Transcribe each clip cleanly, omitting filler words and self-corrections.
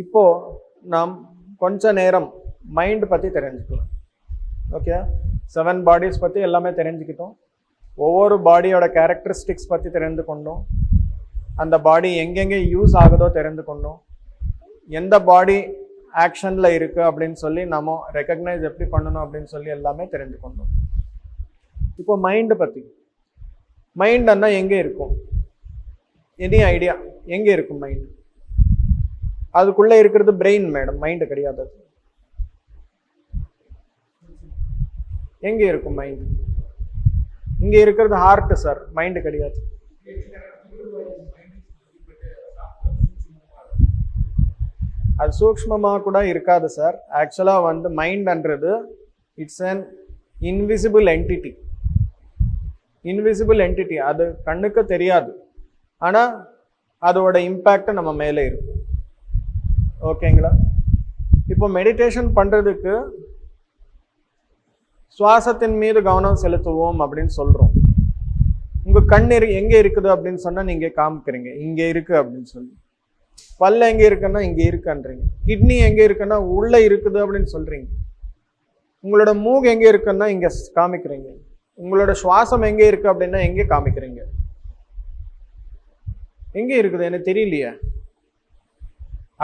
இப்போ நாம் கொஞ்ச நேரம் மைண்ட் பற்றி தெரிஞ்சுக்கலாம். ஓகே, 7 பாடிஸ் பற்றி எல்லாமே தெரிஞ்சுக்கிட்டோம். ஒவ்வொரு பாடியோட கேரக்டரிஸ்டிக்ஸ் பற்றி தெரிந்து கொண்டோம். அந்த பாடி எங்கெங்கே யூஸ் ஆகுதோ தெரிந்து கொண்டோம். எந்த பாடி ஆக்ஷனில் இருக்குது அப்படின்னு சொல்லி நம்ம ரெக்கக்னைஸ் எப்படி பண்ணணும் அப்படின்னு சொல்லி எல்லாமே தெரிந்து கொண்டோம். இப்போ மைண்டு பற்றி, மைண்ட் அண்ணா எங்கே இருக்கும்? எனி ஐடியா எங்கே இருக்கும் மைண்ட்? அதுக்குள்ளே இருக்கிறது பிரெயின் மேடம், மைண்டு கிடையாது. எங்கே இருக்கும் மைண்ட்? இங்கே இருக்கிறது ஹார்ட் சார், மைண்டு கிடையாது. அது சூக்ஷ்மமாக கூட இருக்காது சார். ஆக்சுவலாக வந்து மைண்ட்ன்றது it's an invisible entity. Invisible entity, அது கண்ணுக்கு தெரியாது, ஆனால் அதோட இம்பேக்ட் நம்ம மேலே இருக்கும். ஓகேங்களா? இப்போ மெடிடேஷன் பண்ணுறதுக்கு சுவாசத்தின் மீது கவனம் செலுத்துவோம் அப்படின்னு சொல்கிறோம். உங்கள் கண் எங்கே இருக்குது அப்படின்னு சொன்னால் நீங்கள் காமிக்கிறீங்க இங்கே இருக்குது அப்படின்னு சொல்லி. பல்ல எங்கே இருக்குன்னா இங்கே இருக்குன்றீங்க. கிட்னி எங்கே இருக்குன்னா உள்ளே இருக்குது அப்படின்னு சொல்கிறீங்க. உங்களோட மூக்கு எங்கே இருக்குன்னா இங்கே காமிக்கிறீங்க. உங்களோட சுவாசம் எங்கே இருக்குது அப்படின்னா எங்கே காமிக்கிறீங்க? எங்கே இருக்குது எனக்கு தெரியலையே.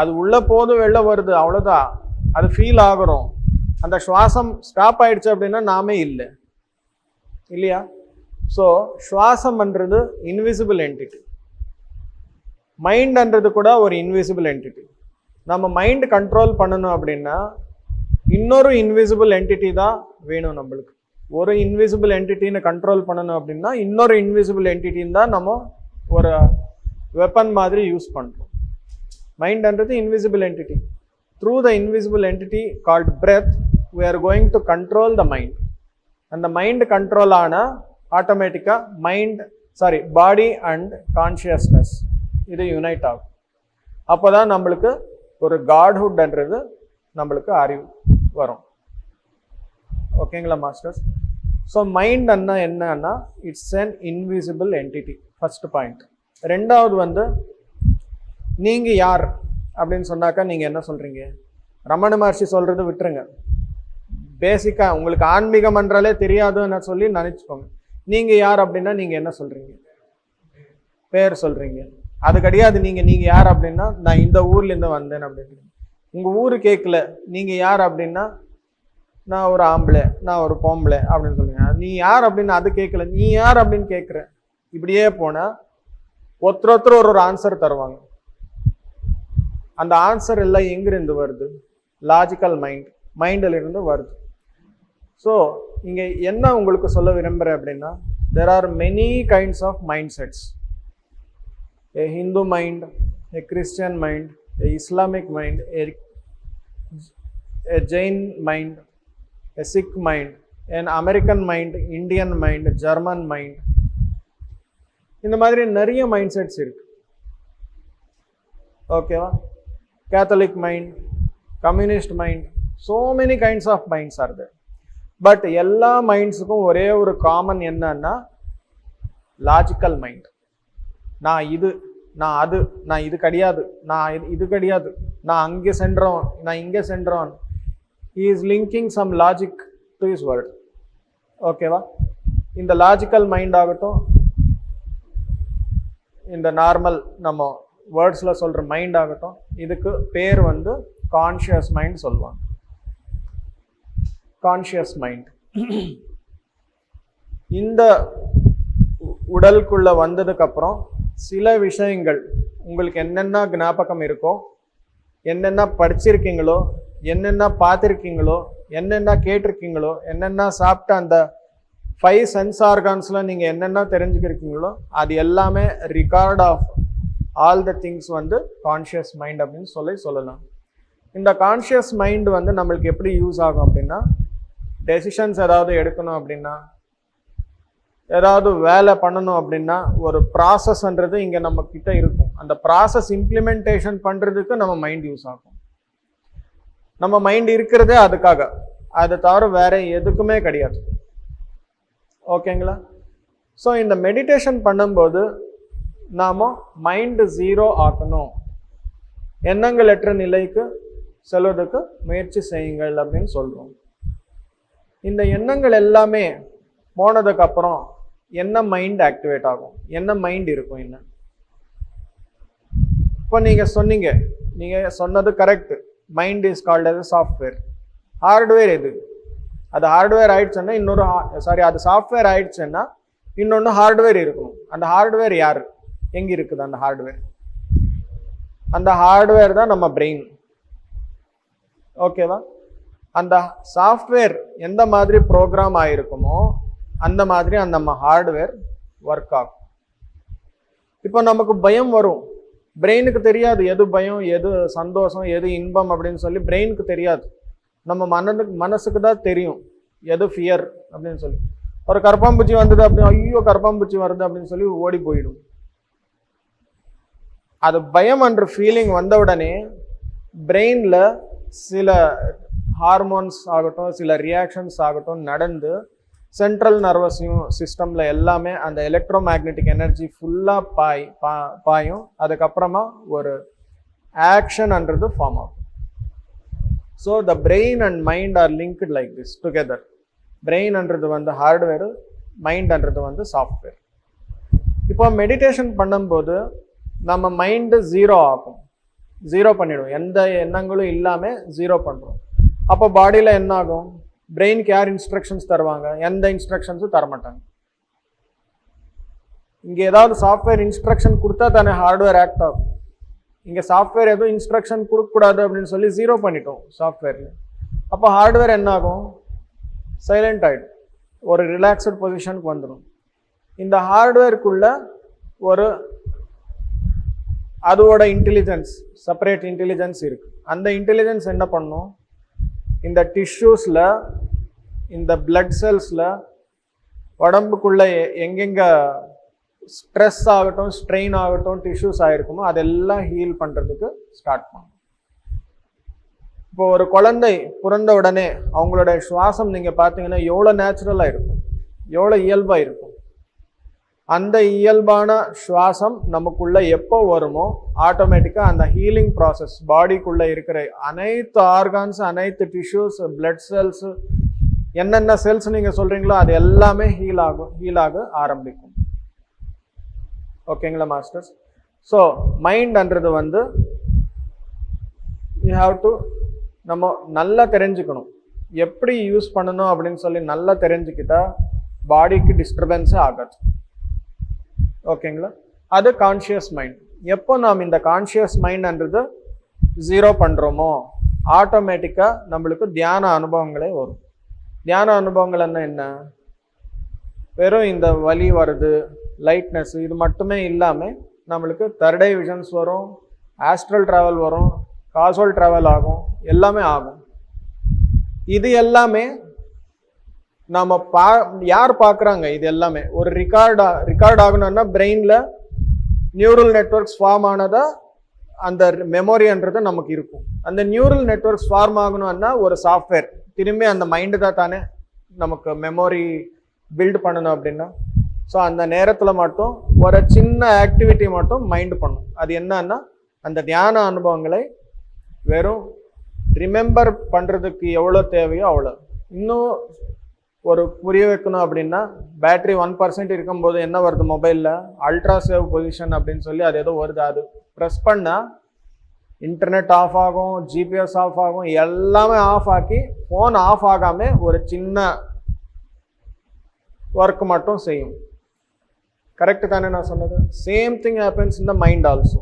அது உள்ளே போது வெளில வருது, அவ்வளோதான். அது ஃபீல் ஆகுறோம். அந்த சுவாசம் ஸ்டாப் ஆயிடுச்சு அப்படின்னா நாமே இல்லை இல்லையா? ஸோ சுவாசம்ன்றது இன்விசிபிள் என்டிட்டி. மைண்ட்ன்றது கூட ஒரு இன்விசிபிள் என்டிட்டி. நம்ம மைண்ட் கண்ட்ரோல் பண்ணணும் அப்படின்னா இன்னொரு இன்விசிபிள் என்டிட்டி தான் வேணும் நம்மளுக்கு. ஒரு இன்விசிபிள் என்டிட்டின்னு கண்ட்ரோல் பண்ணணும் அப்படின்னா இன்னொரு இன்விசிபிள் என்டிட்டின்னு தான் நம்ம ஒரு வெப்பன் மாதிரி யூஸ் பண்ணுறோம். மைண்ட்ன்றது invisible entity. Through the invisible entity called breath we are going to control the mind. அந்த மைண்ட் கண்ட்ரோல் ஆனால் ஆட்டோமேட்டிக்காக பாடி அண்ட் கான்ஷியஸ்னஸ் இது யுனைட் ஆகும். அப்போ தான் நம்மளுக்கு ஒரு காட்ஹுட்ன்றது நம்மளுக்கு அறிவு வரும். ஓகேங்களா மாஸ்டர்ஸ்? ஸோ மைண்ட் அண்ணா என்னன்னா it's an invisible entity, first point. ரெண்டாவது வந்து நீங்கள் யார் அப்படின்னு சொன்னாக்கா நீங்கள் என்ன சொல்கிறீங்க? ரமண மகர்ஷி சொல்கிறது விட்டுருங்க. பேசிக்காக உங்களுக்கு ஆன்மீகம் என்றாலே தெரியாதுன்னு சொல்லி நினச்சிக்கோங்க. நீங்கள் யார் அப்படின்னா நீங்கள் என்ன சொல்கிறீங்க? பேர் சொல்கிறீங்க. அது கிடையாது. நீங்கள் யார் அப்படின்னா நான் இந்த ஊர்லேருந்து வந்தேன் அப்படின்னு. உங்கள் ஊர் கேட்கல. நீங்கள் யார் அப்படின்னா நான் ஒரு ஆம்பளை, நான் ஒரு பொம்பளை அப்படின்னு சொல்லுங்க. நீ யார் அப்படின்னு அது கேட்கல. நீ யார் அப்படின்னு கேட்குற. இப்படியே போனால் ஒருத்தர் ஒரு ஆன்சர் தருவாங்க. அந்த ஆன்சர் எல்லாம் எங்கிருந்து வருது? லாஜிக்கல் மைண்டில் இருந்து வருது. ஸோ இங்கே என்ன உங்களுக்கு சொல்ல விரும்புகிறேன் அப்படின்னா there are many kinds of mindsets. A Hindu mind, a Christian mind, a Islamic mind, a Jain mind, a Sikh mind, an American mind, Indian mind, German mind. இந்த மாதிரி நிறைய மைண்ட் செட்ஸ் இருக்கு. ஓகேவா? Catholic mind, communist mind, so many kinds of minds are there. But எல்லா மைண்ட்ஸுக்கும் ஒரே ஒரு common என்னன்னா logical mind. நான் இது, நான் அது, நான் இது கிடையாது, நான் இது கிடையாது, நான் அங்கே சென்றோம், நான் இங்கே சென்றோம். He is linking some logic to his word. ஓகேவா? இந்த லாஜிக்கல் மைண்ட் ஆகட்டும், இந்த நார்மல் நம்ம வேர்ட்ஸில் சொல்கிற மைண்ட் ஆகட்டும், இதுக்கு பேர் வந்து கான்ஷியஸ் மைண்ட் சொல்லுவாங்க. கான்ஷியஸ் மைண்ட் இந்த உடலுக்குள்ள வந்ததுக்கப்புறம் சில விஷயங்கள் உங்களுக்கு என்னென்ன ஞாபகம் இருக்கோ, என்னென்ன படிச்சிருக்கீங்களோ, என்னென்ன பார்த்துருக்கீங்களோ, என்னென்ன கேட்டிருக்கீங்களோ, என்னென்ன சாப்பிட்ட அந்த 5 சென்ஸ் ஆர்கான்ஸில் நீங்கள் என்னென்ன தெரிஞ்சுக்கிருக்கீங்களோ அது எல்லாமே record of all the things வந்து கான்ஷியஸ் மைண்ட் அப்படின்னு சொல்லலாம். இந்த கான்ஷியஸ் மைண்ட் வந்து நம்மளுக்கு எப்படி யூஸ் ஆகும் அப்படின்னா டெசிஷன்ஸ் ஏதாவது எடுக்கணும் அப்படின்னா, ஏதாவது வேலை பண்ணணும் அப்படின்னா ஒரு ப்ராசஸ்ன்றது இங்கே நம்ம கிட்ட இருக்கும். அந்த ப்ராசஸ் இம்ப்ளிமெண்டேஷன் பண்ணுறதுக்கு நம்ம மைண்ட் யூஸ் ஆகும். நம்ம மைண்ட் இருக்கிறதே அதுக்காக, அதை தவிர வேற எதுக்குமே கிடையாது. ஓகேங்களா? ஸோ இந்த மெடிடேஷன் பண்ணும்போது நாம் மைண்டு 0 ஆக்கணும். எண்ணங்களற்ற நிலைக்கு செல்வதற்கு முயற்சி செய்யுங்கள் அப்படின்னு சொல்றோம். இந்த எண்ணங்கள் எல்லாமே போனதுக்கு அப்புறம் என்ன மைண்ட் ஆக்டிவேட் ஆகும், என்ன மைண்ட் இருக்கும் என்ன. இப்போ நீங்க சொன்னீங்க, நீங்க சொன்னது correct, mind is called as a software. Hardware எது? அது ஹார்ட்வேர் ஆயிடுச்சுன்னா இன்னொரு அது சாஃப்ட்வேர் ஆயிடுச்சுன்னா இன்னொன்று ஹார்ட்வேர் இருக்கணும். அந்த ஹார்ட்வேர் யாரு, எங்க இருக்குது அந்த ஹார்ட்வேர்? அந்த ஹார்ட்வேர் தான் நம்ம பிரெயின். ஓகேவா? அந்த சாஃப்ட்வேர் எந்த மாதிரி ப்ரோக்ராம் ஆயிருக்குமோ அந்த மாதிரி அந்த நம்ம ஹார்ட்வேர் ஒர்க் ஆகும். இப்போ நமக்கு பயம் வரும், பிரெயினுக்கு தெரியாது எது பயம் எது சந்தோஷம் எது இன்பம் அப்படின்னு சொல்லி பிரெயினுக்கு தெரியாது. நம்ம மனசுக்கு தான் தெரியும் எது ஃபியர் அப்படின்னு சொல்லி. ஒரு கரப்பாம்பூச்சி வந்தது அப்படின்னு ஐயோ கரப்பாம்பூச்சி வருது அப்படின்னு சொல்லி ஓடி போயிடும். அது பயம் என்ற ஃபீலிங் வந்த உடனே பிரெயின்ல சில ஹார்மோன்ஸ் ஆகட்டும் சில ரியாக்ஷன்ஸ் ஆகட்டும் நடந்து சென்ட்ரல் நர்வஸ் சிஸ்டம்ல எல்லாமே அந்த எலக்ட்ரோ மேக்னெட்டிக் எனர்ஜி ஃபுல்லா பாயும். அதுக்கப்புறமா ஒரு ஆக்ஷன்ன்றது ஃபார்ம் ஆகும். So the brain and mind are linked like this together. பிரெயின்ன்றது வந்து ஹார்ட்வேர், மைண்ட்ன்றது வந்து சாஃப்ட்வேர். இப்போ மெடிடேஷன் பண்ணும்போது நம்ம மைண்டு ஜீரோ ஆகும், ஜீரோ பண்ணிடும், எந்த எண்ணங்களும் இல்லாமல் ஜீரோ பண்ணுறோம். அப்போ பாடியில் என்ன ஆகும்? பிரெயினுக்கு யார் இன்ஸ்ட்ரக்ஷன்ஸ் தருவாங்க? எந்த இன்ஸ்ட்ரக்ஷன்ஸும் தரமாட்டாங்க. இங்கே ஏதாவது சாஃப்ட்வேர் இன்ஸ்ட்ரக்ஷன் கொடுத்தா தானே ஹார்ட்வேர் ஆக்ட் ஆகும். இங்கே சாஃப்ட்வேர் எதுவும் இன்ஸ்ட்ரக்ஷன் கொடுக்கக்கூடாது அப்படின்னு சொல்லி ஜீரோ பண்ணிட்டோம் சாஃப்ட்வேரில். அப்போ ஹார்ட்வேர் என்ன ஆகும்? சைலண்ட் ஆகிடும், ஒரு ரிலாக்ஸ்டு பொசிஷனுக்கு வந்துடும். இந்த ஹார்ட்வேருக்குள்ள ஒரு அதோட இன்டெலிஜென்ஸ், செப்பரேட் இன்டெலிஜென்ஸ் இருக்கு. அந்த இன்டெலிஜென்ஸ் என்ன பண்ணும்? இந்த டிஷ்யூஸில் இந்த பிளட் செல்ஸில் உடம்புக்குள்ள எங்கெங்க ஸ்ட்ரெஸ் ஆகட்டும் ஸ்ட்ரெயின் ஆகட்டும் டிஷ்யூஸ் ஆகிருக்குமோ அதெல்லாம் ஹீல் பண்ணுறதுக்கு ஸ்டார்ட் பண்ணும். இப்போ ஒரு குழந்தை பிறந்த உடனே அவங்களோட சுவாசம் நீங்கள் பார்த்தீங்கன்னா எவ்வளோ நேச்சுரலாக இருக்கும், எவ்வளோ இயல்பாக இருக்கும். அந்த இயல்பான சுவாசம் நமக்குள்ள எப்போ வருமோ ஆட்டோமேட்டிக்காக அந்த ஹீலிங் ப்ராசஸ் பாடிக்குள்ளே இருக்கிற அனைத்து ஆர்கான்ஸ் அனைத்து டிஷ்யூஸ் பிளட் செல்ஸ் என்னென்ன செல்ஸ் நீங்கள் சொல்கிறீங்களோ அது எல்லாமே ஹீலாக ஆரம்பிக்கும். ஓகேங்களா மாஸ்டர்ஸ்? ஸோ மைண்ட்ன்றது வந்து யூ ஹாவ் டு நம்ம நல்லா தெரிஞ்சுக்கணும், எப்படி யூஸ் பண்ணணும் அப்படின்னு சொல்லி நல்லா தெரிஞ்சுக்கிட்டா பாடிக்கு டிஸ்டர்பன்ஸே ஆகாது. ஓகேங்களா? அது கான்ஷியஸ் மைண்ட். எப்போ நாம் இந்த கான்ஷியஸ் மைண்ட்ன்றது ஜீரோ பண்ணுறோமோ ஆட்டோமேட்டிக்காக நம்மளுக்கு தியான அனுபவங்களே வரும். தியான அனுபவங்கள் என்ன? வெறும் இந்த வலி வருது, லைட்னஸ், இது மட்டுமே இல்லாமல் நம்மளுக்கு தேர்ட் ஐ விஷன்ஸ் வரும், ஆஸ்ட்ரல் ட்ராவல் வரும், காசுவல் ட்ராவல் ஆகும், எல்லாமே ஆகும். இது எல்லாமே நம்ம யார் பார்க்குறாங்க? இது எல்லாமே ஒரு ரெக்கார்ட் ஆகணும்னா பிரெயினில் நியூரல் நெட்வொர்க்ஸ் ஃபார்ம் ஆனதா அந்த மெமோரின்றது நமக்கு இருக்கும். அந்த நியூரல் நெட்வொர்க்ஸ் ஃபார்ம் ஆகணும்னா ஒரு சாஃப்ட்வேர் திரும்பி அந்த மைண்டு தான் தானே நமக்கு மெமரி பில்ட் பண்ணணும் அப்படின்னா. ஸோ அந்த நேரத்தில் மட்டும் ஒரு சின்ன ஆக்டிவிட்டி மட்டும் மைண்டு பண்ணும். அது என்னன்னா அந்த தியான அனுபவங்களை வெறும் ரிமெம்பர் பண்ணுறதுக்கு எவ்வளோ தேவையோ அவ்வளோ. இன்னும் ஒரு புரிய வைக்கணும் அப்படின்னா பேட்டரி 1% இருக்கும்போது என்ன வருது மொபைலில்? அல்ட்ரா சேவ் பொசிஷன் அப்படின்னு சொல்லி அது ஏதோ வருது. அது ப்ரெஸ் பண்ணால் இன்டர்நெட் ஆஃப் ஆகும், ஜிபிஎஸ் ஆஃப் ஆகும், எல்லாமே ஆஃப் ஆக்கி ஃபோன் ஆஃப் ஆகாமல் ஒரு சின்ன ஒர்க் மட்டும் செய்யும். கரெக்டு தானே நான் சொன்னது? Same thing happens in the mind also.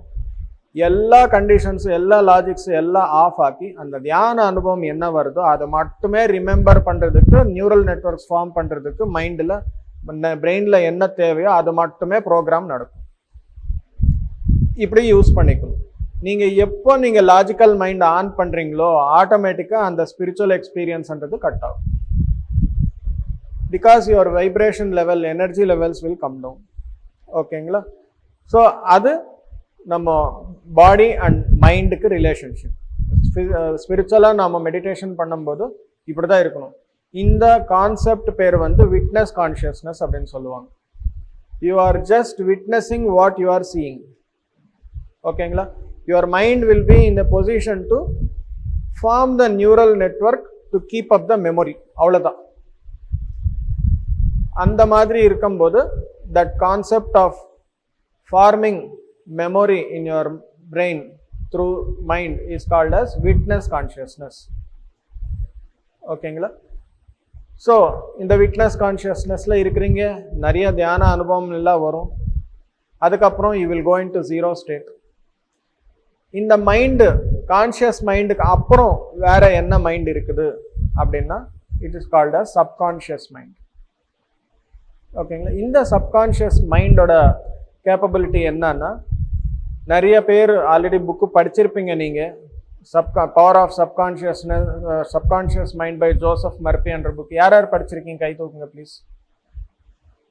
எல்லா கண்டிஷன்ஸும் எல்லா லாஜிக்ஸும் எல்லாம் ஆஃப் ஆக்கி அந்த தியான அனுபவம் என்ன வருதோ அதை மட்டுமே ரிமெம்பர் பண்ணுறதுக்கு நியூரல் நெட்வொர்க்ஸ் ஃபார்ம் பண்ணுறதுக்கு மைண்டில் பிரெயினில் என்ன தேவையோ அது மட்டுமே ப்ரோக்ராம் நடக்கும். இப்படி யூஸ் பண்ணிக்கணும். நீங்கள் எப்போ நீங்கள் லாஜிக்கல் மைண்ட் ஆன் பண்ணுறீங்களோ ஆட்டோமேட்டிக்காக அந்த ஸ்பிரிச்சுவல் எக்ஸ்பீரியன்ஸ்ன்றது கட் ஆகும். Because your vibration level energy levels will come down. ஓகேங்களா? ஸோ அது நம்ம பாடி அண்ட் மைண்டுக்கு ரிலேஷன்ஷிப். ஸ்பிரிச்சுவலாக நம்ம மெடிடேஷன் பண்ணும்போது இப்படி தான் இருக்கணும். இந்த கான்செப்ட் பேர் வந்து விட்னஸ் கான்ஷியஸ்னஸ் அப்படின்னு சொல்லுவாங்க. You are just witnessing what you are seeing. ஓகேங்களா? Your mind will be in the position to form the neural network to keep up the memory. அவ்வளோதான். அந்த மாதிரி இருக்கும்போது that concept of forming memory in your brain through mind is called as witness consciousness. ஓகேங்களா? So இந்த witness கான்ஷியஸ்னஸில் இருக்கிறீங்க, நிறைய தியான அனுபவம் எல்லாம் வரும். அதுக்கப்புறம் you will go in to zero state. இந்த மைண்டு, கான்ஷியஸ் மைண்டுக்கு அப்புறம் வேற என்ன மைண்ட் இருக்குது அப்படின்னா it is called as subconscious mind. ஓகேங்களா? இந்த சப்கான்ஷியஸ் மைண்டோட கேப்பபிலிட்டி என்னன்னா, நிறைய பேர் ஆல்ரெடி புக்கு படிச்சிருப்பீங்க நீங்கள். Power of subconscious mind by Joseph Murphy என்ற புக் யார் யார் படிச்சிருக்கீங்க? கை தூக்குங்க ப்ளீஸ்.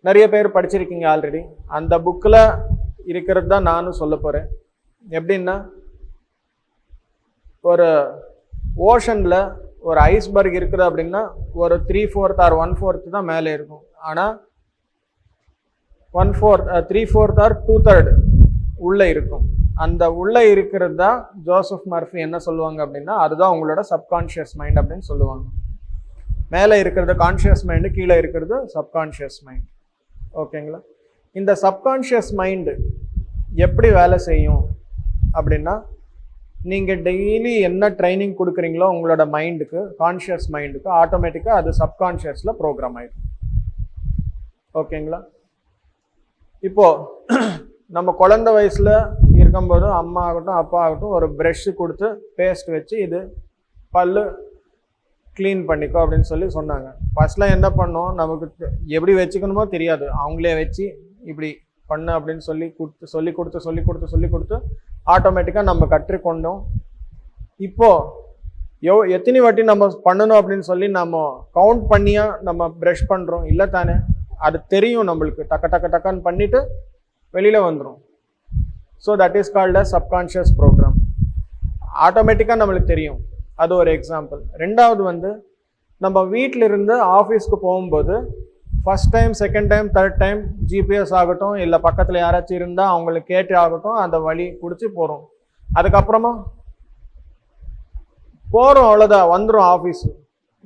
நிறைய பேர் படிச்சிருக்கீங்க ஆல்ரெடி. அந்த புக்கில் இருக்கிறது தான் நானும் சொல்ல போகிறேன். எப்படின்னா, ஒரு ஓஷனில் ஒரு ஐஸ்பர்க் இருக்குது அப்படின்னா ஒரு 3/4 ஆர் 1/4 தான் மேலே இருக்கும். ஆனால் 1/4, 3/4 ஆர் 2/3 உள்ளே இருக்கும். அந்த உள்ளே இருக்கிறது தான் ஜோசப் மர்ஃபி என்ன சொல்லுவாங்க அப்படின்னா, அதுதான் உங்களோட சப்கான்ஷியஸ் மைண்ட் அப்படின்னு சொல்லுவாங்க. மேலே இருக்கிறது கான்ஷியஸ் மைண்டு, கீழே இருக்கிறது சப்கான்ஷியஸ் மைண்ட். ஓகேங்களா? இந்த சப்கான்ஷியஸ் மைண்டு எப்படி வேலை செய்யும் அப்படின்னா, நீங்கள் டெய்லி என்ன ட்ரைனிங் கொடுக்குறீங்களோ உங்களோட மைண்டுக்கு, கான்ஷியஸ் மைண்டுக்கு, ஆட்டோமேட்டிக்காக அது சப்கான்ஷியஸில் ப்ரோக்ராம் ஆகிடும். ஓகேங்களா? இப்போது நம்ம குழந்தை வயசில் இருக்கும்போது அம்மா ஆகட்டும் அப்பா ஆகட்டும் ஒரு ப்ரெஷ்ஷு கொடுத்து பேஸ்ட் வச்சு இது பல்லு க்ளீன் பண்ணிக்கோ அப்படின்னு சொன்னாங்க. ஃபர்ஸ்ட்லாம் என்ன பண்ணோம், நமக்கு எப்படி வச்சுக்கணுமோ தெரியாது, அவங்களே வச்சு இப்படி பண்ணு அப்படின்னு சொல்லி கொடுத்து ஆட்டோமேட்டிக்காக நம்ம கற்றுக்கொண்டோம். இப்போது எத்தனை வாட்டி நம்ம பண்ணணும் அப்படின்னு சொல்லி நம்ம கவுண்ட் பண்ணியா நம்ம ப்ரஷ் பண்ணுறோம்? இல்லை தானே? அது தெரியும் நம்மளுக்கு, டக்குன்னு பண்ணிவிட்டு வெளியில் வந்துடும். So that is called as subconscious program. ஆட்டோமேட்டிக்காக நம்மளுக்கு தெரியும். அது ஒரு எக்ஸாம்பிள். ரெண்டாவது நம்ம வீட்டிலிருந்து ஆஃபீஸ்க்கு போகும்போது first time, second time, third time GPS ஆகட்டும், இல்லை பக்கத்தில் யாராச்சும் இருந்தால் அவங்களுக்கு கேட்டு ஆகட்டும், அந்த வழி பிடிச்சி போகிறோம். அதுக்கப்புறமா போகிறோம், அவ்வளோதான், வந்துடும் ஆஃபீஸு.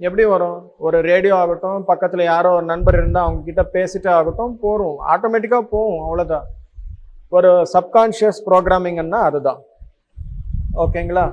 எப்படி வரும்? ஒரு ரேடியோ ஆகட்டும், பக்கத்தில் யாரோ ஒரு நண்பர் இருந்தால் அவங்கக்கிட்ட பேசிட்டு ஆகட்டும் போகிறோம், ஆட்டோமேட்டிக்காக போவோம், அவ்வளோதான். ஒரு சப்கான்ஷியஸ் ப்ரோக்ராமிங்கன்னா அதுதான். ஓகேங்களா?